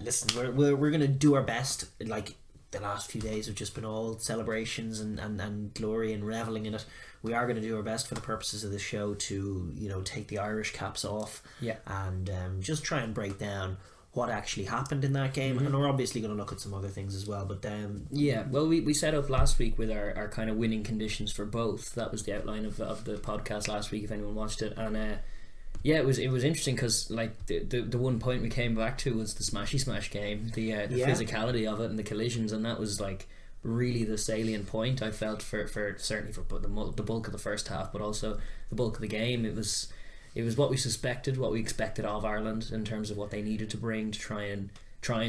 listen, we're gonna do our best. Like, the last few days have just been all celebrations and glory and reveling in it. We are going to do our best for the purposes of the show to, you know, take the Irish caps off, and just try and break down what actually happened in that game. And we're obviously going to look at some other things as well, but well, we set up last week with our kind of winning conditions for both. That was the outline of the podcast last week, if anyone watched it. And it was interesting because, like, the one point we came back to was the smashy smash game, the physicality of it and the collisions, and that was like really the salient point, I felt, for certainly for the bulk of the first half, but also the bulk of the game. It was what we suspected, what we expected of Ireland in terms of what they needed to bring to try and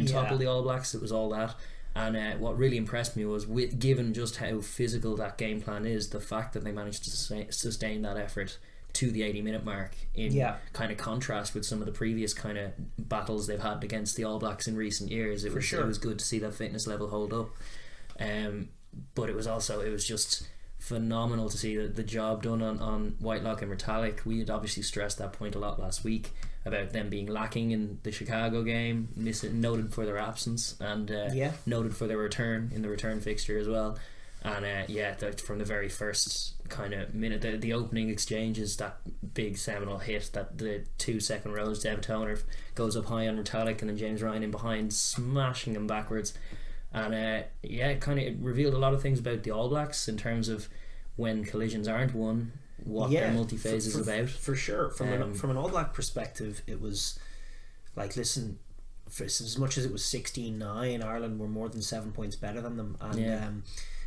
topple the All Blacks. It was all that. And what really impressed me was, given just how physical that game plan is, the fact that they managed to sustain that effort to the 80-minute mark in kind of contrast with some of the previous kind of battles they've had against the All Blacks in recent years. It was good to see that fitness level hold up. But it was just phenomenal to see the job done on Whitelock and Retallick. We had obviously stressed that point a lot last week about them being lacking in the Chicago game, noted for their absence, and noted for their return in the return fixture as well. And from the very first kind of minute, the opening exchanges, that big seminal hit, that the 2 second rows, Dev Toner goes up high on Retallick and then James Ryan in behind, smashing him backwards. And it revealed a lot of things about the All Blacks in terms of when collisions aren't won, what their multi-phase is about. For sure. From an All Black perspective, it was like, listen, for as much as it was 16-9, Ireland were more than 7 points better than them. And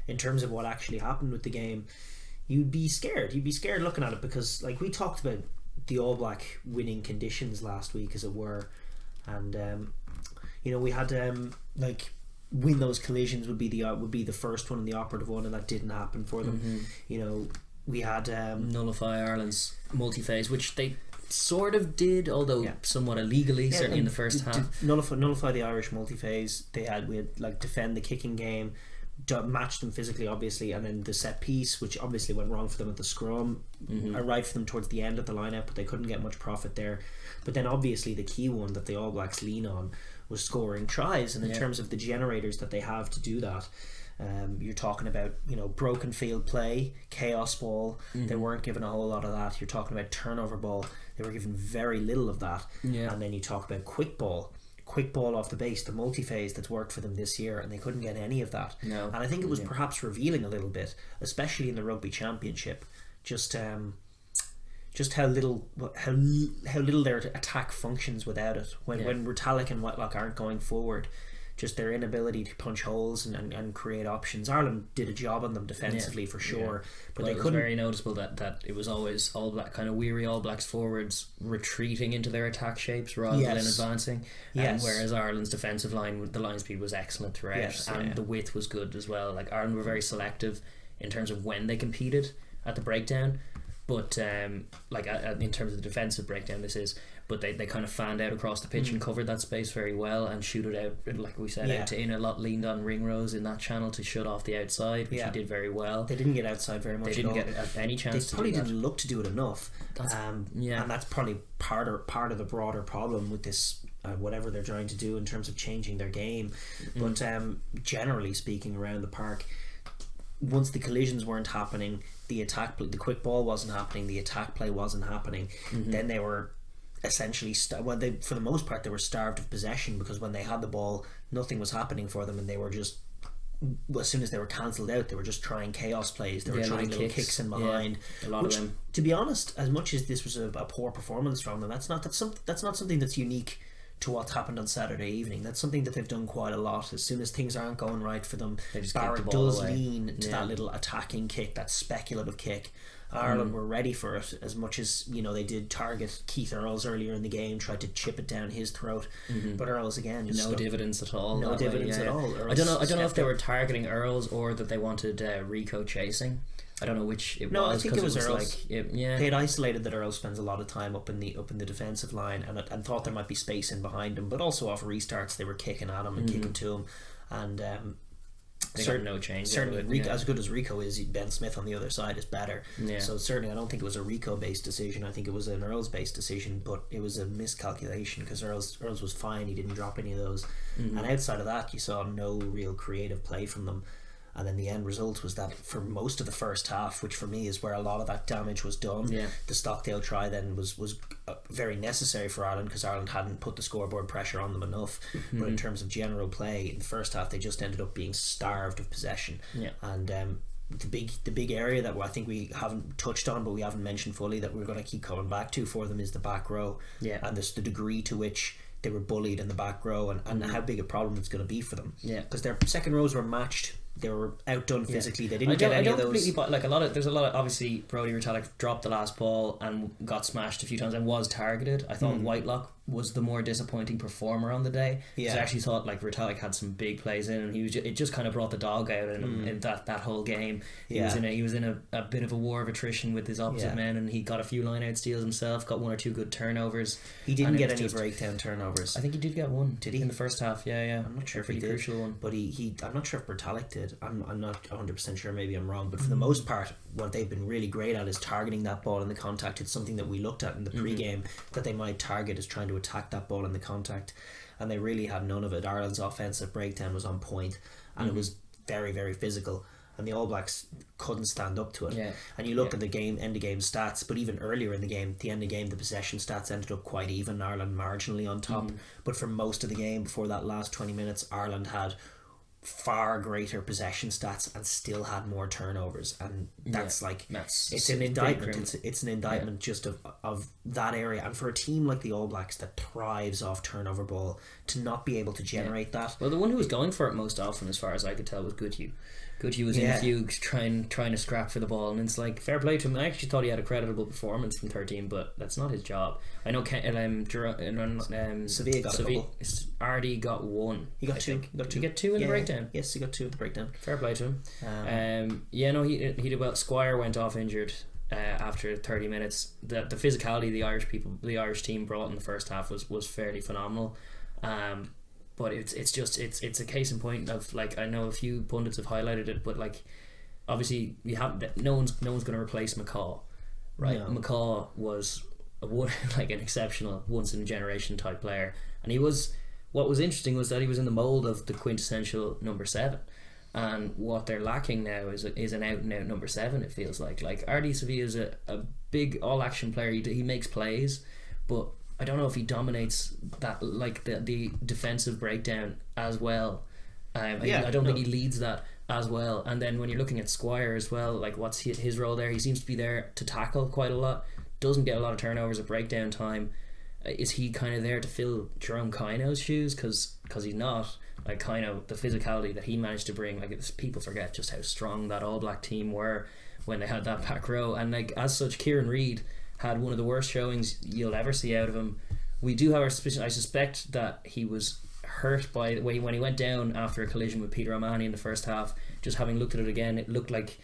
in terms of what actually happened with the game, you'd be scared looking at it, because, like, we talked about the All Black winning conditions last week, as it were, and we had win those collisions would be the first one and the operative one, and that didn't happen for them. We had nullify Ireland's multi-phase, which they sort of did, although somewhat illegally, certainly in the first half. Nullify the Irish multi-phase. We had defend the kicking game, match them physically, obviously, and then the set piece, which obviously went wrong for them at the scrum, arrived for them towards the end of the lineup, but they couldn't get much profit there. But then obviously the key one that the All Blacks lean on was scoring tries, and in terms of the generators that they have to do that, you're talking about broken field play, chaos ball. They weren't given a whole lot of that. You're talking about turnover ball. They were given very little of that. And then you talk about quick ball off the base, the multi-phase that's worked for them this year, and they couldn't get any of that. And I think it was perhaps revealing a little bit, especially in the Rugby Championship, just how little their attack functions without it. When Retallick and Whitelock aren't going forward, just their inability to punch holes and create options. Ireland did a job on them defensively for sure, but they couldn't. It was very noticeable that it was always All Black, kind of weary All Blacks forwards retreating into their attack shapes rather than advancing. Whereas Ireland's defensive line, the line speed was excellent throughout, and the width was good as well. Like, Ireland were very selective in terms of when they competed at the breakdown. But in terms of the defensive breakdown, but they kind of fanned out across the pitch and covered that space very well and shooted out, like we said, out to in a lot, leaned on Ringrose in that channel to shut off the outside, which he did very well. They didn't get outside very much. They didn't get any chance. They probably didn't look to do it enough. And that's probably part of the broader problem with this, whatever they're trying to do in terms of changing their game. But generally speaking, around the park, once the collisions weren't happening, the quick ball wasn't happening, the attack play wasn't happening, then they were essentially for the most part they were starved of possession, because when they had the ball, nothing was happening for them, and they were just, as soon as they were cancelled out, they were just trying chaos plays. They were trying little kicks in behind. A lot of them. To be honest, as much as this was a poor performance from them, that's not something that's unique to what's happened on Saturday evening. That's something that they've done quite a lot. As soon as things aren't going right for them, Barrett does lean to that little attacking kick, that speculative kick. Ireland were ready for it, as much as they did target Keith Earls earlier in the game, tried to chip it down his throat, but Earls again just dividends at all. No dividends at all. I don't know if they were targeting Earls or that they wanted Rico chasing. I don't know which it was. No, I think it was Earls. They had isolated that Earls spends a lot of time up in the defensive line, and thought there might be space in behind him, but also off restarts they were kicking at him and kicking to him, and they got no change. Certainly, as good as Rico is, Ben Smith on the other side is better. Yeah. So certainly, I don't think it was a Rico-based decision. I think it was an Earls-based decision, but it was a miscalculation because Earls was fine. He didn't drop any of those, and outside of that, you saw no real creative play from them. And then the end result was that for most of the first half, which for me is where a lot of that damage was done, the Stockdale try then was very necessary for Ireland because Ireland hadn't put the scoreboard pressure on them enough. But in terms of general play, in the first half they just ended up being starved of possession. And the big area that I think we haven't touched on but we haven't mentioned fully that we're going to keep coming back to for them is the back row. And the degree to which they were bullied in the back row and how big a problem it's going to be for them. Because their second rows were matched. They were outdone physically. They didn't get any of those. There's a lot of obviously Brodie Retallick dropped the last ball and got smashed a few times and was targeted. I thought Whitelock was the more disappointing performer on the day. I actually thought like Retallick had some big plays in and it just kind of brought the dog out in that whole game. He was in a bit of a war of attrition with his opposite men, and he got a few line out steals himself, got one or two good turnovers. He didn't get any breakdown turnovers. I think he did get one. Did he? In the first half, I'm not sure if he did. Crucial one. But I'm not sure if Retallick did. I'm not 100% sure, maybe I'm wrong, but for the most part what they've been really great at is targeting that ball in the contact. It's something that we looked at in the pre-game that they might target is trying to attack that ball in the contact, and they really had none of it. Ireland's offensive breakdown was on point and it was very, very physical, and the All Blacks couldn't stand up to it. And you look at the end of game stats, but even earlier in the game, the end of game, the possession stats ended up quite even. Ireland marginally on top, but for most of the game before that last 20 minutes Ireland had far greater possession stats and still had more turnovers, and that's it's an indictment. It's an indictment just of that area, and for a team like the All Blacks that thrives off turnover ball to not be able to generate that. Well, the one who was going for it most often, as far as I could tell, was Goodhue. Goodhue was in a few trying to scrap for the ball, and it's like fair play to him. I actually thought he had a creditable performance from 13, but that's not his job. I know Sevilla got a couple. Ardy got one. He got two. Did he get two in the breakdown? Yes, he got two in the breakdown. Fair play to him. He did well. Squire went off injured after 30 minutes. The physicality the Irish team brought in the first half was fairly phenomenal. But it's a case in point of, like, I know a few pundits have highlighted it, but like obviously no one's going to replace McCaw, right? No. McCaw was an exceptional once in a generation type player, and what was interesting was that he was in the mould of the quintessential number 7, and what they're lacking now is an out and out number 7. It feels like Ardy Sevilla is a big all action player. He makes plays, but I don't know if he dominates that, like the defensive breakdown as well. I don't think he leads that as well. And then when you're looking at Squire as well, like what's his role there? He seems to be there to tackle quite a lot. Doesn't get a lot of turnovers at breakdown time. Is he kind of there to fill Jerome Kaino's shoes? Because he's not. Like Kaino, the physicality that he managed to bring, like people forget just how strong that All Black team were when they had that back row. And like as such, Kieran Reid had one of the worst showings you'll ever see out of him. We do have our suspicion. I suspect that he was hurt by when he went down after a collision with Peter O'Mahony in the first half. Just having looked at it again, it looked like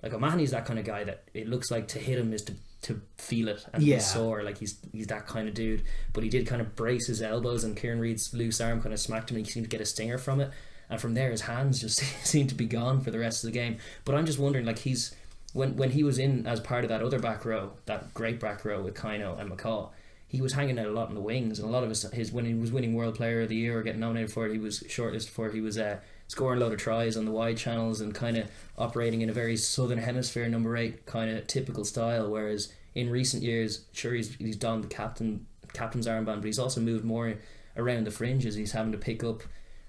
O'Mahony's that kind of guy that it looks like to hit him is to feel it and be sore. Like he's that kind of dude. But he did kind of brace his elbows, and Kieran Reid's loose arm kind of smacked him, and he seemed to get a stinger from it. And from there, his hands just seemed to be gone for the rest of the game. But I'm just wondering, like when he was in as part of that other back row, that great back row with Kaino and McCaw, he was hanging out a lot in the wings, and a lot of his when he was winning World Player of the Year or getting nominated for it, he was shortlisted for it. He was scoring a load of tries on the wide channels and kind of operating in a very Southern Hemisphere number 8 kind of typical style. Whereas in recent years, sure, he's donned the captain's armband, but he's also moved more around the fringes. He's having to pick up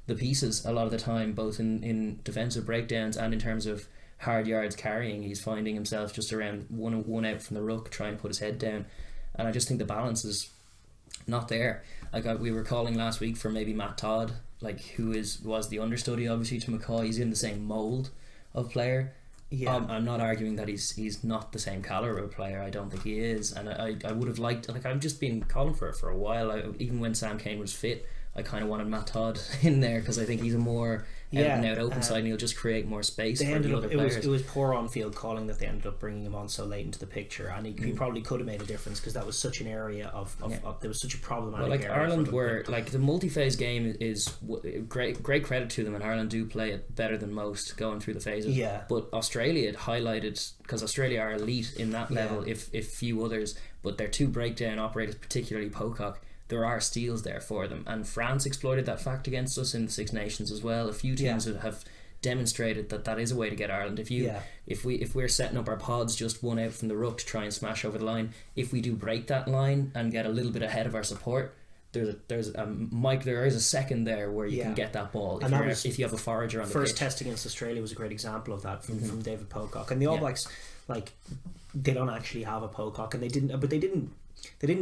the pieces a lot of the time, both in defensive breakdowns and in terms of hard yards carrying. He's finding himself just around one out from the ruck, trying to put his head down, and I just think the balance not there. Like we were calling last week for maybe Matt Todd, like who was the understudy obviously to McCaw. He's in the same mould of player. Yeah. I'm not arguing that he's not the same caliber of player. I don't think he is, and I would have liked, like, I've just been calling for it for a while. Even when Sam Cane was fit, I kind of wanted Matt Todd in there because I think he's a more out and out open side, and he'll just create more space for the other players. It was poor on-field calling that they ended up bringing him on so late into the picture, and he probably could have made a difference, because that was such an area of there was such a problematic like area. Ireland were like, the multi-phase game is great credit to them, and Ireland do play it better than most going through the phases. But Australia had highlighted, because Australia are elite in that level, if few others, but their two breakdown operators, particularly Pocock, there are steals there for them, and France exploited that fact against us in the Six Nations as well. A few teams have demonstrated that is a way to get Ireland. If we're setting up our pods just one out from the ruck to try and smash over the line, if we do break that line and get a little bit ahead of our support, there is a second there where you can get that ball if you have a forager on the first pitch. Test against Australia was a great example of that from David Pocock, and the All Blacks, like, they don't actually have a Pocock, and they didn't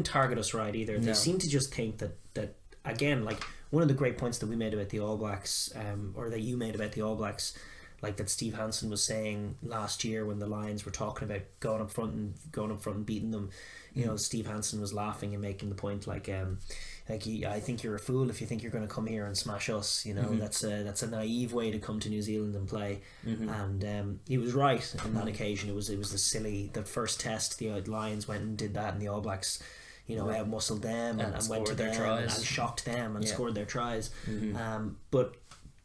target us right either. They seem to just think that again, like, one of the great points that we made about the All Blacks, or that you made about the All Blacks, like, that Steve Hansen was saying last year when the Lions were talking about going up front and beating them. You know, Steve Hansen was laughing and making the point, like, I think you're a fool if you think you're going to come here and smash us. You know, that's a naive way to come to New Zealand and play. And he was right on that occasion. It was the first test, the Lions went and did that, and the All Blacks, you know, out-muscled them and went to them and shocked them and scored their tries. But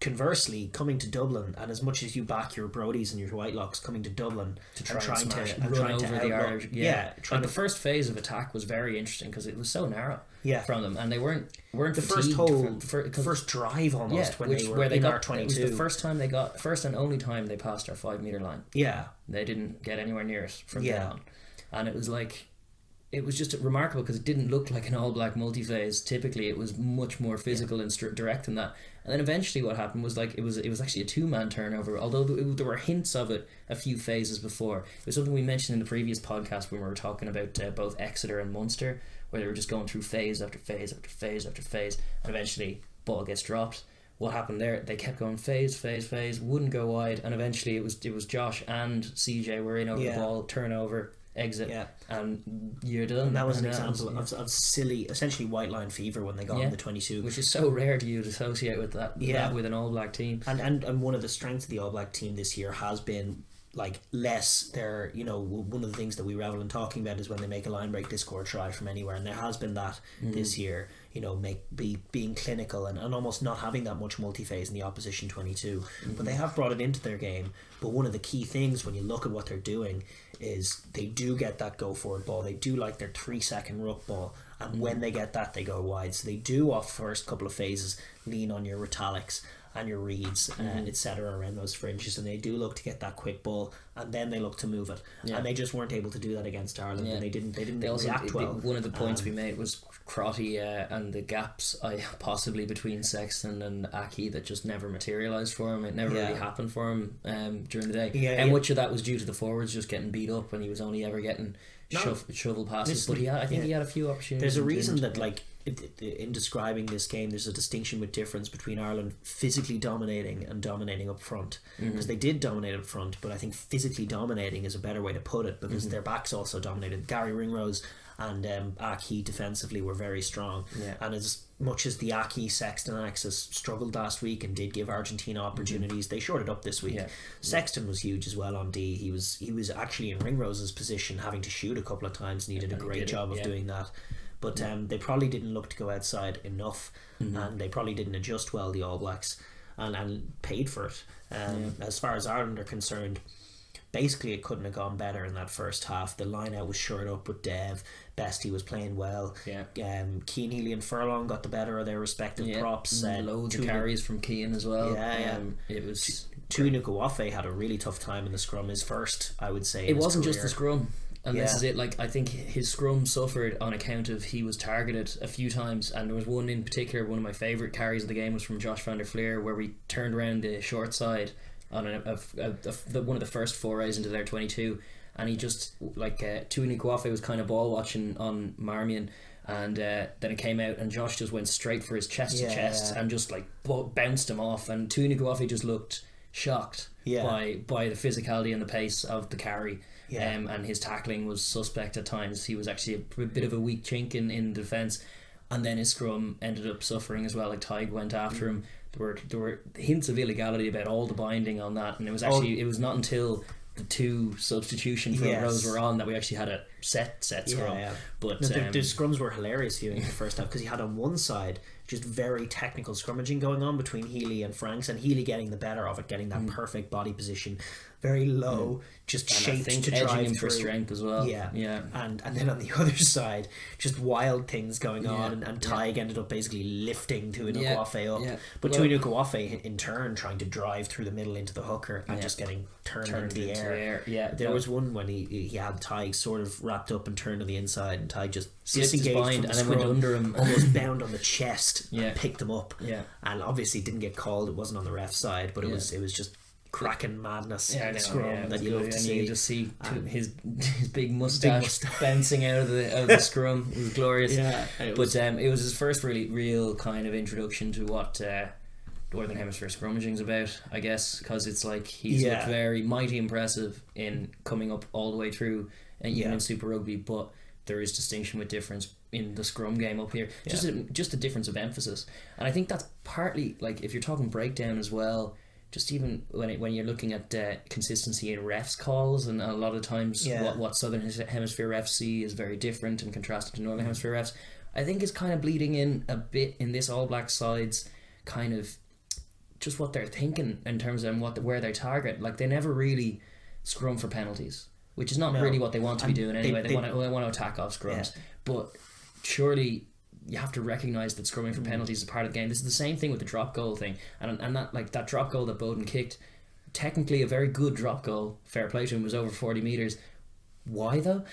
conversely, coming to Dublin, and as much as you back your Brodies and your Whitelocks, coming to Dublin to try and run over the Irish, the first phase of attack was very interesting, because it was so narrow from them, and they weren't the first drive almost when they were in our 22. It was the first and only time they passed our 5 metre line. They didn't get anywhere near it from then on, and it was like, it was just remarkable, because it didn't look like an All Black multi-phase. Typically it was much more physical and direct than that. And then eventually what happened was, like, it was actually a 2-man turnover, although there were hints of it a few phases before. It was something we mentioned in the previous podcast when we were talking about both Exeter and Munster, where they were just going through phase after phase after phase after phase, and eventually ball gets dropped. What happened there? They kept going phase, wouldn't go wide, and eventually it was Josh and CJ were in over the ball, turnover, exit, and you're done. And that was an example of silly, essentially white line fever when they got on the 22, which is so rare to associate with that with an All Black team. And one of the strengths of the All Black team this year has been, like, less there. You know, one of the things that we revel in talking about is when they make a line break, they score a try from anywhere, and there has been that this year. You know, being clinical and almost not having that much multi-phase in the opposition 22. But they have brought it into their game. But one of the key things when you look at what they're doing is they do get that go forward ball. They do like their 3-second ruck ball, and when they get that, they go wide. So they do, off first couple of phases, lean on your Retallics and your Reeds and etc. around those fringes, and they do look to get that quick ball, and then they look to move it, and they just weren't able to do that against Ireland, and they didn't react well. One of the points we made was Crotty and the gaps possibly between Sexton and Aki that just never materialised for him. It never really happened for him during the day, and much of that was due to the forwards just getting beat up, and he was only ever getting shovel passes. But I think he had a few opportunities. There's a reason that, like, in describing this game, there's a distinction with difference between Ireland physically dominating and dominating up front, because they did dominate up front, but I think physically dominating is a better way to put it, because their backs also dominated. Gary Ringrose and Aki defensively were very strong, and as much as the Aki Sexton axis struggled last week and did give Argentina opportunities, they shorted up this week. Sexton was huge as well on D. He was actually in Ringrose's position, having to shoot a couple of times, and he did a great job of doing that. But they probably didn't look to go outside enough, and they probably didn't adjust well, the All Blacks, and paid for it. As far as Ireland are concerned, basically it couldn't have gone better in that first half. The line out was shored up with Dev. Bestie was playing well. Keane Healy and Furlong got the better of their respective props. Loads of carries from Keane as well. It was Tuinukuafe had a really tough time in the scrum. His first, I would say. It wasn't just the scrum. And this is it, like, I think his scrum suffered on account of he was targeted a few times, and there was one in particular, one of my favourite carries of the game was from Josh van der Fleer, where we turned around the short side on one of the first forays into their 22, and he just, like, Tuini Kwafe was kind of ball watching on Marmion, and then it came out and Josh just went straight for his chest to chest and just, like, bounced him off, and Tuini Kwafe just looked shocked by the physicality and the pace of the carry. And his tackling was suspect at times. He was actually a bit of a weak chink in defence. and then his scrum ended up suffering as well. Like Tig went after him. There were hints of illegality about all the binding on that, and it was actually it was not until the 2 substitution front rows were on that we actually had a set scrum. But no, the scrums were hilarious viewing in the first half, because he had on one side just very technical scrummaging going on between Healy and Franks, and Healy getting the better of it, getting that perfect body position, very low, just shaped to drive him through. For strength as well. And then on the other side, just wild things going on, and Tig ended up basically lifting Tuinukuafe up, but Tuinukuafe in turn trying to drive through the middle into the hooker and just getting turned into the air. There was one when he had Tig sort of wrapped up and turned to the inside, and Tig just disengaged from the and scrum, then went under him, almost bound on the chest, and picked him up. And obviously didn't get called. It wasn't on the ref side, but it was just cracking madness in the scrum that you love to see. You just see his big mustache bouncing out of the scrum. It was glorious. It was his first really real kind of introduction to what Northern Hemisphere scrummaging's about, I guess, because it's like he's looked very mighty impressive in coming up all the way through, and even in Super Rugby, but there is distinction with difference in the scrum game up here. Just a difference of emphasis, and I think that's partly, like, if you're talking breakdown as well, just even when you're looking at consistency in refs calls, and a lot of times what Southern Hemisphere refs see is very different and contrasted to Northern Hemisphere refs. I think it's kind of bleeding in a bit in this All Black side's kind of just what they're thinking in terms of where they target. Like, they never really scrum for penalties, which is not really what they want to be doing anyway. They want to attack off scrums, but surely you have to recognise that scrumming for penalties is a part of the game. This is the same thing with the drop goal thing, and that drop goal that Bowden kicked, technically a very good drop goal, fair play to him, was over 40 metres. Why though?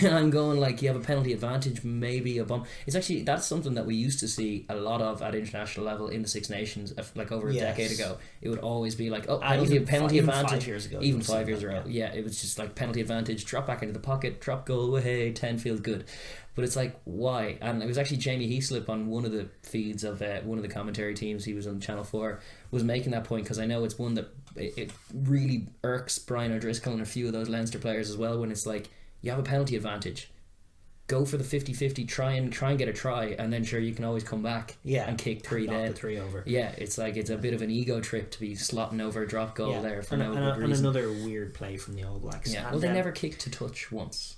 I'm going, like, you have a penalty advantage, maybe a bump. It's actually, that's something that we used to see a lot of at international level in the Six Nations, like over a decade ago. It would always be like, penalty advantage. 5 years ago, even 5 years ago. It was just like penalty advantage, drop back into the pocket, drop goal, hey, 10 feels good. But it's like, why? And it was actually Jamie Heaslip on one of the feeds of one of the commentary teams, he was on Channel 4, was making that point, because I know it's one that it really irks Brian O'Driscoll and a few of those Leinster players as well, when it's like, you have a penalty advantage, go for the 50-50, try and get a try, and then sure, you can always come back and kick 3 then. The 3 over. It's like, it's a bit of an ego trip to be slotting over a drop goal there for no good reason. And another weird play from the All Blacks. Well, they never kicked to touch once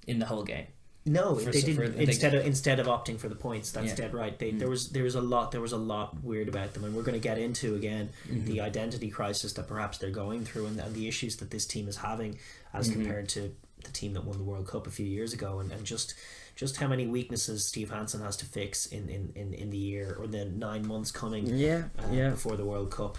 in the whole game. No, they didn't. Instead of opting for the points, that's dead right. There was a lot weird about them, and we're going to get into again the identity crisis that perhaps they're going through, and the issues that this team is having as compared to the team that won the World Cup a few years ago, and just how many weaknesses Steve Hansen has to fix in the year or the 9 months coming before the World Cup.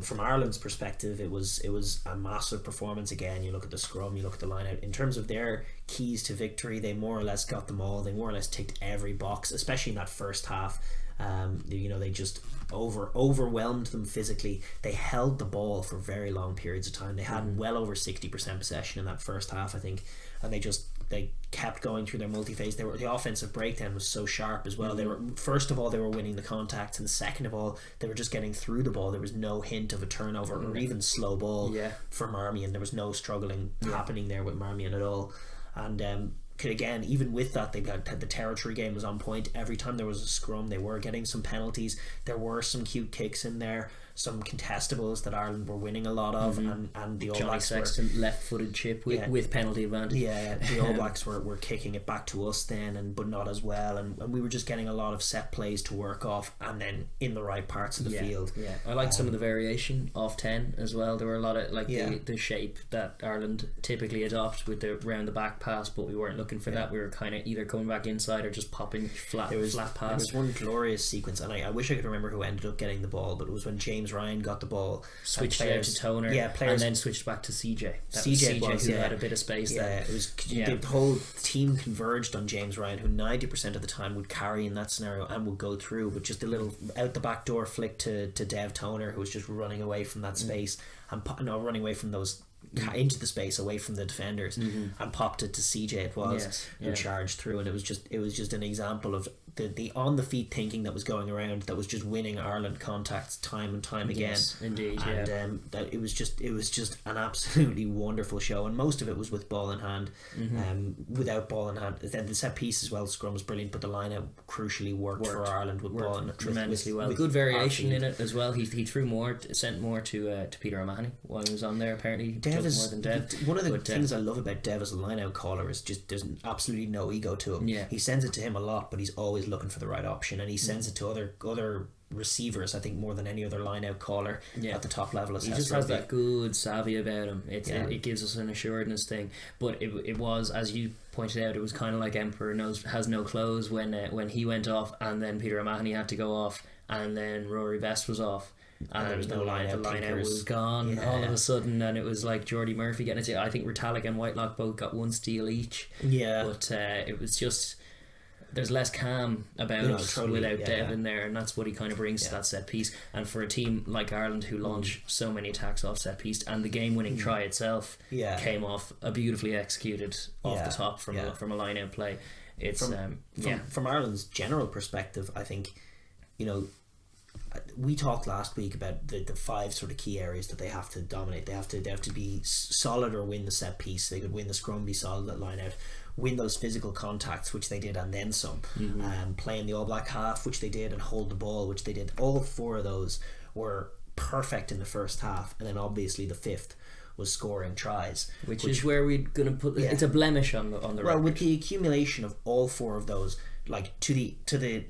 From Ireland's perspective, it was a massive performance again. You look at the scrum, you look at the line out. In terms of their keys to victory, they more or less got them all. They more or less ticked every box, especially in that first half. They just overwhelmed them physically. They held the ball for very long periods of time. They had well over 60% possession in that first half, I think, and they kept going through their multi-phase. The offensive breakdown was so sharp as well. They were, first of all, they were winning the contacts, and second of all, they were just getting through the ball. There was no hint of a turnover or even slow ball for Marmion. There was no struggling happening there with Marmion at all. And again, even with that, they had the territory game was on point. Every time there was a scrum, they were getting some penalties. There were some cute kicks in there, some contestables that Ireland were winning a lot of, and the All Blacks Sexton left-footed chip with penalty advantage. The All Blacks were kicking it back to us then, but not as well, and we were just getting a lot of set plays to work off, and then in the right parts of the field. I liked some of the variation off 10 as well. There were a lot of the shape that Ireland typically adopt with the round the back pass, but we weren't looking for that. We were kind of either coming back inside or just popping flat pass. There was one glorious sequence, and I wish I could remember who ended up getting the ball, but it was when James Ryan got the ball, switched out to Toner, and then switched back to CJ. CJ who had a bit of space there. It was the whole team converged on James Ryan, who 90% of the time would carry in that scenario and would go through, but just a little out the back door flick to Dev Toner, who was just running away from that space and running away from those into the space away from the defenders and popped it to CJ who charged through, and it was just an example of the on the feet thinking that was going around that was just winning Ireland contacts time and time again. Yes, indeed. And that it was just an absolutely wonderful show, and most of it was with ball in hand. Without ball in hand, then the set piece as well, scrum was brilliant, but the line out crucially worked for Ireland with ball in tremendously well. Good variation in it as well. He threw more, sent more to Peter O'Mahony while he was on there. Apparently, Dev is more than Dev. One of the things I love about Dev as a line out caller is just there's absolutely no ego to him. Yeah. He sends it to him a lot, but he's always looking for the right option, and he sends it to other receivers, I think, more than any other line out caller at the top level. He just has that good savvy about him. It gives us an assuredness thing. But it was, as you pointed out, it was kind of like Emperor has no clothes when he went off, and then Peter O'Mahony had to go off, and then Rory Best was off. And there was no line out. The line out was gone all of a sudden, and it was like Geordie Murphy getting it. I think Retallick and Whitelock both got 1 steal each. Yeah. But it was just, there's less calm about it without Dev in there, and that's what he kind of brings to that set piece. And for a team like Ireland who launch so many attacks off set piece, and the game winning try itself came off a beautifully executed off the top from a line out play. It's from Ireland's general perspective, I think, we talked last week about the 5 sort of key areas that they have to dominate. They have to be solid or win the set piece. They could win the scrum, be solid at line out, win those physical contacts, which they did, and then some. Play in the All Black half, which they did, and hold the ball, which they did. All 4 of those were perfect in the first half, and then obviously the 5th was scoring tries, which is where we're going to put. It's a blemish on the record. Well, with the accumulation of all 4 of those, like to the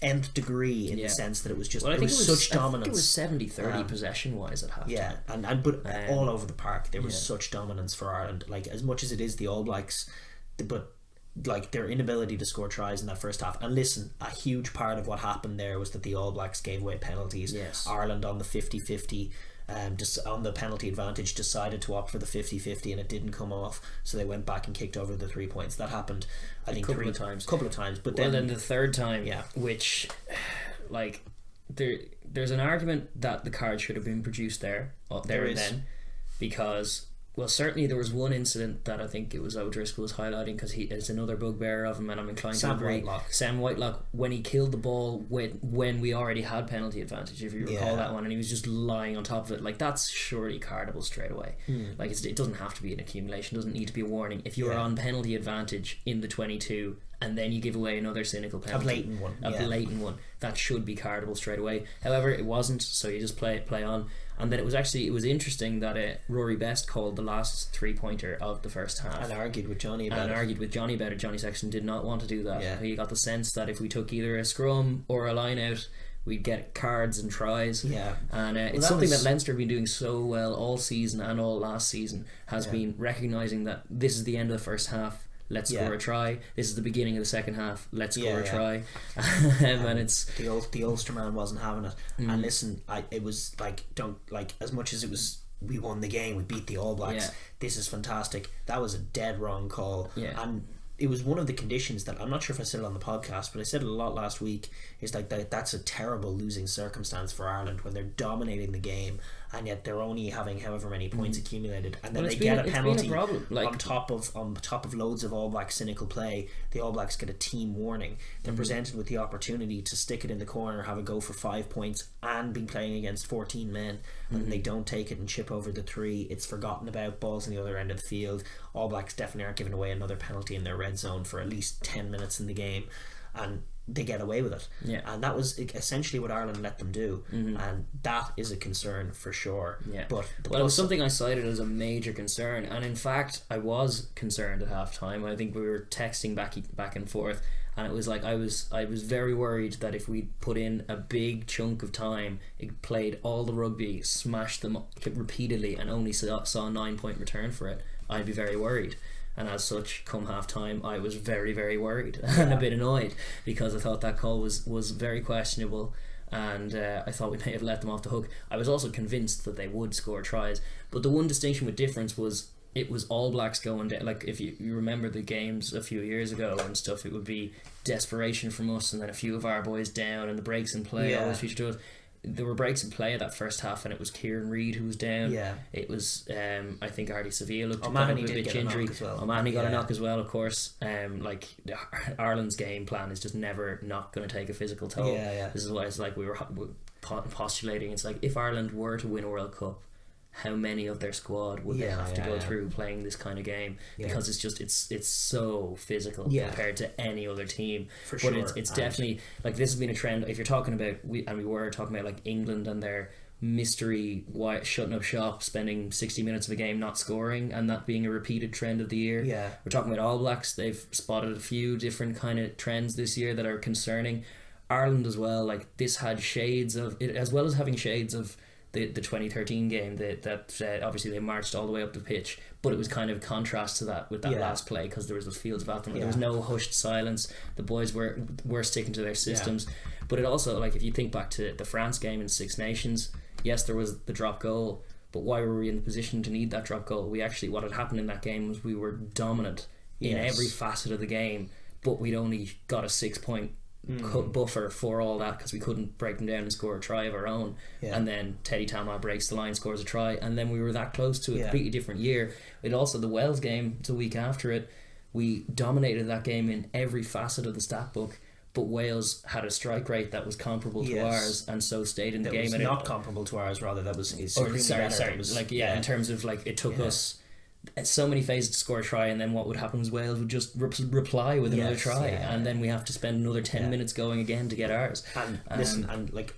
nth degree, in the sense that it was just such dominance. I think it was 70-30 possession wise at half time. Yeah, but all over the park there was such dominance for Ireland. Like, as much as it is the All Blacks, but like their inability to score tries in that first half. And listen, a huge part of what happened there was that the All Blacks gave away penalties. Yes. Ireland on the 50-50, just on the penalty advantage, decided to opt for the 50-50, and it didn't come off, so they went back and kicked over the 3 points. That happened, I think, couple of times. But then the third time, which, like, there's an argument that the card should have been produced there and then, because, well, certainly there was one incident that I think it was O'Driscoll was highlighting, because it's another bugbear of him, and I'm inclined to agree. Sam Whitelock, when he killed the ball when we already had penalty advantage, if you recall that one, and he was just lying on top of it, like, that's surely cardable straight away. Like, it doesn't have to be an accumulation, doesn't need to be a warning. If you're on penalty advantage in the 22 and then you give away another cynical penalty, a blatant one, that should be cardable straight away. However, it wasn't, so you just play on. And then it was interesting that Rory Best called the last 3-pointer of the first half and argued with Johnny about it. Johnny Sexton did not want to do that. He got the sense that if we took either a scrum or a line out, we'd get cards and tries. And it's something that Leinster have been doing so well all season and all last season, has been recognising that this is the end of the first half, let's score a try. This is the beginning of the second half, let's score a try. And it's the Ulster man wasn't having it. And listen, it was like, as much as it was, we won the game, we beat the All Blacks, this is fantastic, that was a dead wrong call. And it was one of the conditions that, I'm not sure if I said it on the podcast, but I said it a lot last week, is like that's a terrible losing circumstance for Ireland, when they're dominating the game and yet they're only having however many points accumulated, and then they get a penalty on top of loads of All Black cynical play. The All Blacks get a team warning. They're presented with the opportunity to stick it in the corner, have a go for 5 points, and be playing against 14 men, and they don't take it and chip over the 3. It's forgotten about, balls on the other end of the field. All Blacks definitely aren't giving away another penalty in their red zone for at least 10 minutes in the game, and they get away with it. And that was essentially what Ireland let them do, and that is a concern for sure. But it was something I cited as a major concern, and in fact I was concerned at half time. I think we were texting back and forth, and it was like I was very worried that if we put in a big chunk of time, it played all the rugby, smashed them repeatedly, and only saw a 9-point return for it, I'd be very worried. And as such, come half time, I was very, very worried and a bit annoyed, because I thought that call was very questionable, and I thought we may have let them off the hook. I was also convinced that they would score tries, but the one distinction with difference was it was All Blacks going down. Like, if you remember the games a few years ago and stuff, it would be desperation from us, and then a few of our boys down, and the breaks in play always featured us. there were breaks in play that first half, and it was Kieran Reid who was down. Yeah. It was I think Artie Sevilla looked O'Mahony a did bit get a injury. knock as well. O'Mahony got a knock as well, of course. Like Ireland's game plan is just never not going to take a physical toll. Yeah. This is why it's like we were postulating. It's like if Ireland were to win a World Cup, how many of their squad would they have to go through playing this kind of game? Because it's just it's so physical compared to any other team. For sure. But it's definitely like this has been a trend. If you're talking about we were talking about like England and their mystery shutting up shop, spending 60 minutes of a game not scoring, and that being a repeated trend of the year. Yeah. We're talking about All Blacks. They've spotted a few different kind of trends this year that are concerning. Ireland as well, like this had shades of it, as well as having shades of the 2013 game that obviously they marched all the way up the pitch, but it was kind of contrast to that with that last play, because there was the fields of Athlone. There was no hushed silence. The boys were sticking to their systems. But it also, like if you think back to the France game in Six Nations, yes, there was the drop goal, but why were we in the position to need that drop goal? We actually, what had happened in that game was we were dominant in every facet of the game, but we'd only got a 6-point buffer for all that because we couldn't break them down and score a try of our own. And then Teddy Tama breaks the line, scores a try, and then we were that close to a completely different year. It also, the Wales game the week after it, we dominated that game in every facet of the stat book, but Wales had a strike rate that was comparable to ours, and so stayed in the game. Was and not comparable to ours, rather. That was sorry, better. Was, like in terms of like it took us so many phases to score a try, and then what would happen is Wales would just reply with another try, and then we have to spend another 10 minutes going again to get ours. And listen, and like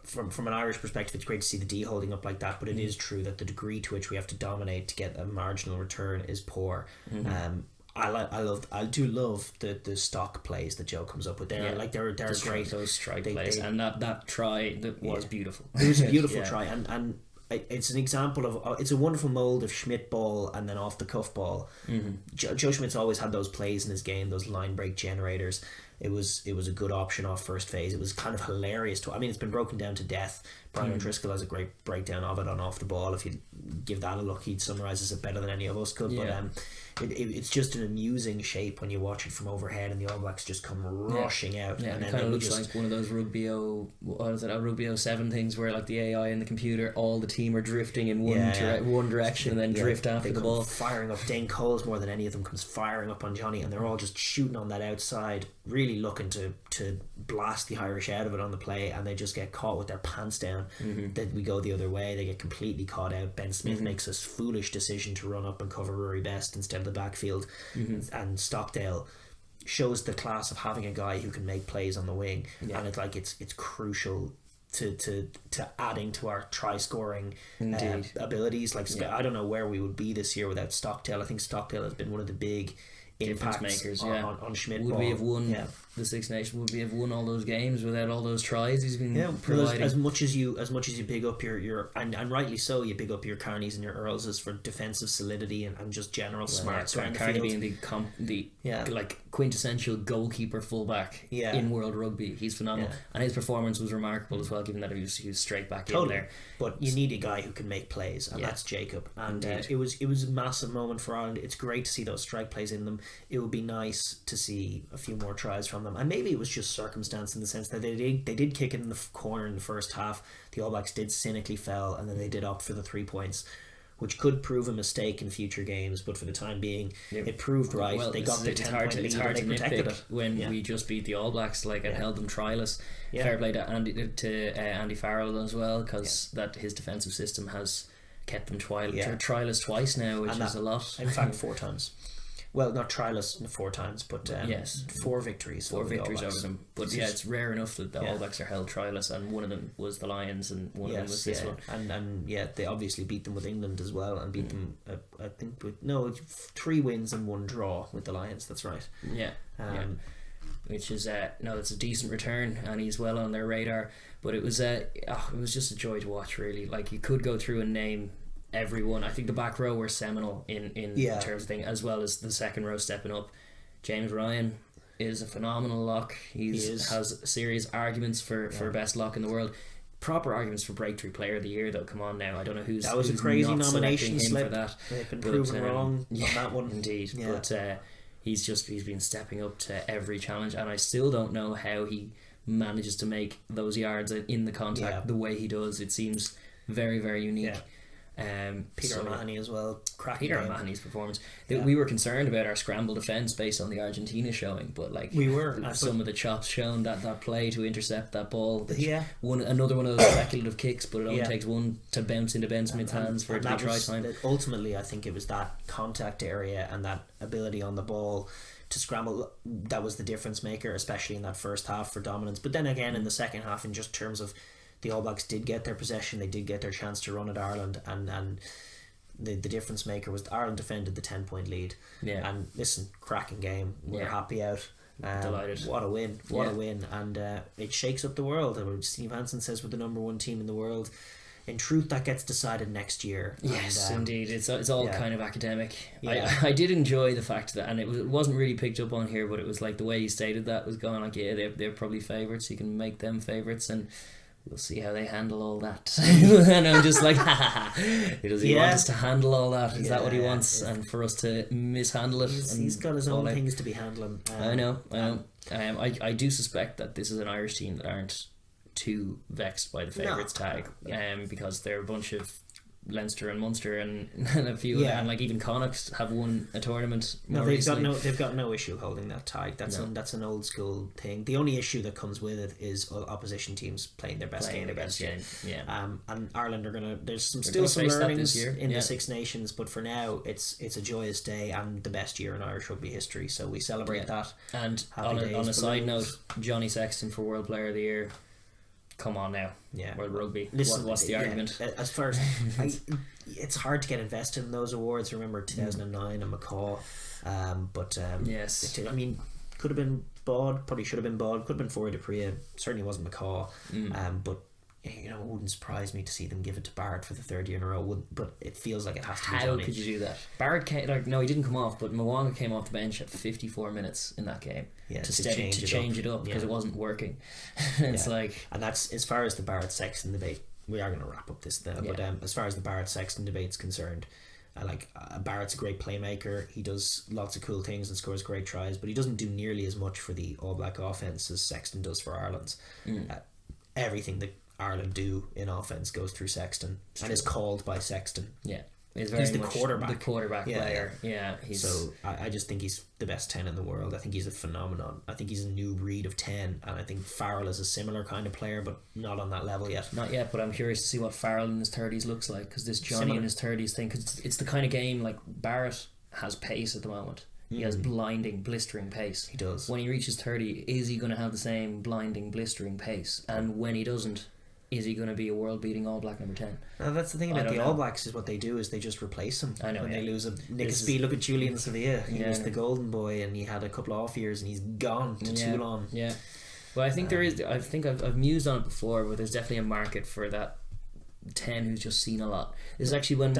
from an Irish perspective, it's great to see the D holding up like that, but it is true that the degree to which we have to dominate to get a marginal return is poor. I do love the stock plays that Joe comes up with. They're great. Those strike plays, and that try that was beautiful. It was a beautiful try, and it's an example of it's a wonderful mold of Schmidt ball and then off the cuff ball. Joe Schmidt's always had those plays in his game, those line break generators. It was a good option off first phase. It was kind of hilarious it's been broken down to death. Brian O'Driscoll has a great breakdown of it on Off the Ball. If you give that a look, he summarises it better than any of us could. But it's just an amusing shape when you watch it from overhead, and the All Blacks just come rushing out. Yeah, and it kind of looks like one of those Rugby 07 things where like the AI and the computer, all the team are drifting in one direction and then drift after the ball. Firing up. Dane Coles, more than any of them, comes firing up on Johnny, and they're all just shooting on that outside, really looking to blast the Irish out of it on the play, and they just get caught with their pants down. Then we go the other way, they get completely caught out. Ben Smith makes this foolish decision to run up and cover Rory Best instead of the backfield, and Stockdale shows the class of having a guy who can make plays on the wing, and it's crucial to adding to our try scoring abilities. I don't know where we would be this year without Stockdale. I think Stockdale has been one of the big difference makers on Schmidt. Would we have won the Six Nations? Would we have won all those games without all those tries he's been providing? As much as you big up your and rightly so, you big up your Carneys and your Earlses for defensive solidity and just general smarts around the field. Carney being the like quintessential goalkeeper fullback in World Rugby. He's phenomenal, and his performance was remarkable as well, given that he was straight back in there. But you need a guy who can make plays, and that's Jacob. And it was a massive moment for Ireland. It's great to see those strike plays in them. It would be nice to see a few more tries from them, and maybe it was just circumstance in the sense that they did kick it in the corner in the first half. The All Blacks did cynically fell, and then they did opt for the 3 points, which could prove a mistake in future games, but for the time being it proved right. They got the 10-point lead and they protected it when we just beat the All Blacks and held them tryless. Fair play to Andy Farrell as well, because that his defensive system has kept them tryless twice now, which is a lot. In fact, 4 times. Well, not tryless 4 times, but 4 victories. 4 victories over them. But it's rare enough that the All Blacks are held tryless, and one of them was the Lions, and one of them was this one. And they obviously beat them with England as well, and beat them, I think, with 3 wins and 1 draw with the Lions. That's right. Which is it's a decent return, and he's well on their radar. But it was just a joy to watch, really. Like, you could go through and name everyone. I think the back row were seminal in terms of thing, as well as the second row stepping up. James Ryan is a phenomenal lock. He has serious arguments for best lock in the world. Proper arguments for breakthrough player of the year, though. Come on now, I don't know who's that was a crazy nomination slip for that. They've been proven wrong on that one, indeed. But he's been stepping up to every challenge, and I still don't know how he manages to make those yards in the contact the way he does. It seems very, very unique. Peter O'Mahony as well. Peter O'Mahony's performance. We were concerned about our scramble defence based on the Argentina showing, but like we were some of the chops shown, that play to intercept that ball, another one of those speculative kicks, but it only takes one to bounce into Ben Smith's hands for it to be try time. Ultimately, I think it was that contact area and that ability on the ball to scramble that was the difference maker, especially in that first half for dominance. But then again in the second half, in just terms of the All Blacks did get their possession, they did get their chance to run at Ireland, and the difference maker was Ireland defended the 10-point lead. And listen, cracking game. We're happy out. Delighted. What a win. What a win. And it shakes up the world. Steve Hansen says we're the number one team in the world. In truth, that gets decided next year. Yes, indeed. It's all kind of academic. I did enjoy the fact that, and it wasn't really picked up on here, but it was like the way he stated that was going like, they're probably favourites. You can make them favourites, and we'll see how they handle all that. And I'm just like, does he want us to handle all that? Is that what he wants? And for us to mishandle it? He's got his own things to be handling. I know. I do suspect that this is an Irish team that aren't too vexed by the favourites tag, because they're a bunch of Leinster and Munster and a few and like even Connacht have won a tournament. They've got no issue holding that tag. That's an old school thing. The only issue that comes with it is opposition teams playing their best game. And Ireland are there's still some learnings in the Six Nations, but for now it's a joyous day and the best year in Irish rugby history. So we celebrate that. And on a side note, Johnny Sexton for World Player of the Year. Come on now, World Rugby. Listen, what's the argument? As far as it's hard to get invested in those awards. Remember 2009 and McCaw, but yes, I mean, could have been Baud, probably should have been Baud, could have been Foy Dupree, certainly wasn't McCaw, but it wouldn't surprise me to see them give it to Barrett for the third year in a row. But it feels like it has to be Johnny. How could you do that? Barrett came, he didn't come off, but Mwanga came off the bench at 54 minutes in that game to change it up because it wasn't working. It's like, and that's as far as the Barrett Sexton debate. We are going to wrap up this now, but as far as the Barrett Sexton debate's concerned, Barrett's a great playmaker. He does lots of cool things and scores great tries, but he doesn't do nearly as much for the All Black offense as Sexton does for Ireland's. Everything that Ireland do in offense goes through Sexton and is called by Sexton. He's the quarterback. The quarterback player. So I just think he's the best 10 in the world. I think he's a phenomenon. I think he's a new breed of 10, and I think Farrell is a similar kind of player, but not on that level yet. Not yet, but I'm curious to see what Farrell in his 30s looks like, because this Johnny in his 30s thing, because it's the kind of game like Barrett has pace at the moment. He has blistering pace. He does. When he reaches 30, is he going to have the same blinding, blistering pace? And when he doesn't, is he going to be a world-beating All Black number 10? That's the thing about the All Blacks, is what they do is they just replace him. I know, when they lose a nick of speed. Look at Julian Sevilla. He was the golden boy, and he had a couple of off years, and he's gone to Toulon. Well, I think there is. I think I've mused on it before, but there's definitely a market for that 10 who's just seen a lot. This is actually when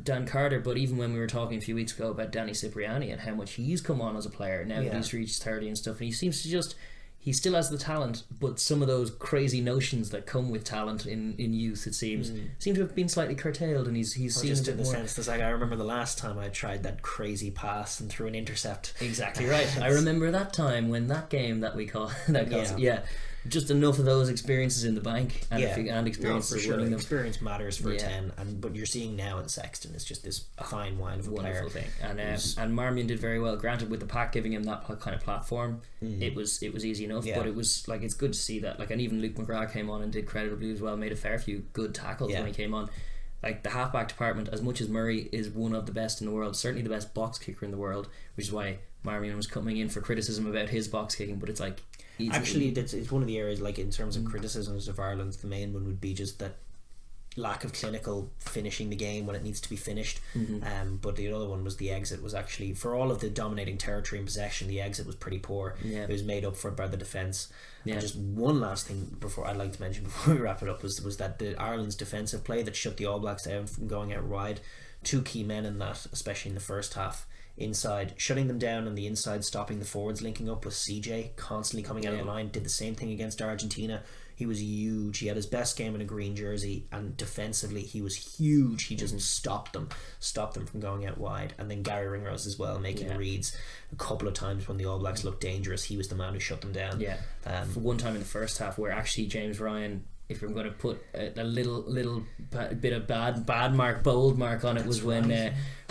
Dan Carter, but even when we were talking a few weeks ago about Danny Cipriani and how much he's come on as a player now that he's reached 30 and stuff, and he seems to just, he still has the talent, but some of those crazy notions that come with talent in youth, it seems seem to have been slightly curtailed, and he's seen just a in bit the more. sense that I remember the last time I tried that crazy pass and threw an intercept. Exactly right. I remember that time when that game that we call just enough of those experiences in the bank and experiences winning them. Experience matters for a 10, but you're seeing now in Sexton is just this fine wine of a wonderful player. Thing. And Marmion did very well. Granted, with the pack giving him that kind of platform, it was easy enough. But it was like, it's good to see that. Like, and even Luke McGrath came on and did creditably as well. Made a fair few good tackles when he came on. Like, the halfback department, as much as Murray is one of the best in the world, certainly the best box kicker in the world, which is why Marmion was coming in for criticism about his box kicking. But it's like, actually, it's one of the areas, like in terms of criticisms of Ireland, the main one would be just that lack of clinical finishing the game when it needs to be finished. But the other one was the exit was actually, for all of the dominating territory and possession, the exit was pretty poor. It was made up for by the defence. And just one last thing before I'd like to mention before we wrap it up was that the Ireland's defensive play that shut the All Blacks down from going out wide, two key men in that, especially in the first half, inside, shutting them down on the inside, stopping the forwards, linking up with CJ, constantly coming out of the line. Did the same thing against Argentina. He was huge. He had his best game in a green jersey, and defensively he was huge. He just stopped them from going out wide. And then Gary Ringrose as well, making reads a couple of times when the All Blacks looked dangerous. He was the man who shut them down. For one time in the first half where actually James Ryan, if I'm going to put a little bit of bold mark on it, was when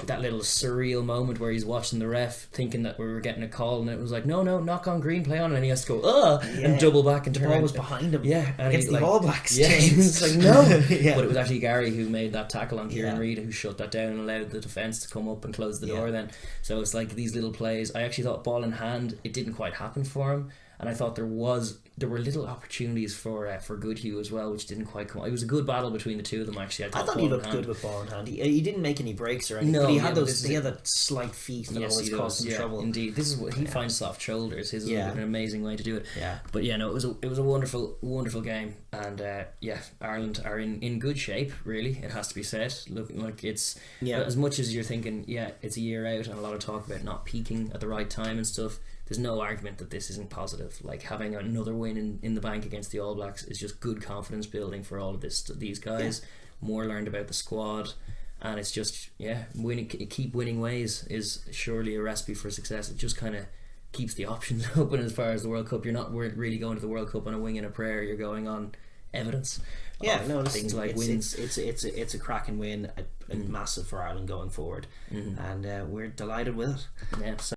that little surreal moment where he's watching the ref thinking that we were getting a call, and it was like, no, knock on green, play on, and he has to go and double back and turn. The ball was behind him. And against the All Blacks. It's like no. But it was actually Gary who made that tackle on Kieran Reid, who shut that down and allowed the defence to come up and close the door. Then, so it's like these little plays. I actually thought ball in hand, it didn't quite happen for him. And I thought there were little opportunities for Goodhue as well, which didn't quite come. It was a good battle between the two of them, actually. I thought he looked good with ball in hand. He didn't make any breaks or anything, but he had that slight feet that always caused him trouble. Indeed, this is what he finds soft shoulders. His is an amazing way to do it. Yeah. But it was a wonderful game, and Ireland are in good shape. Really, it has to be said. Looking like it's as much as you're thinking, it's a year out, and a lot of talk about not peaking at the right time and stuff. There's no argument that this isn't positive. Like, having another win in the bank against the All Blacks is just good confidence building for all of these guys. More learned about the squad, and it's just keep winning ways is surely a recipe for success. It just kind of keeps the options open as far as the World Cup. You're not really going to the World Cup on a wing and a prayer. You're going on evidence. Things like wins. It's a cracking win, massive for Ireland going forward, and we're delighted with it. Yeah. So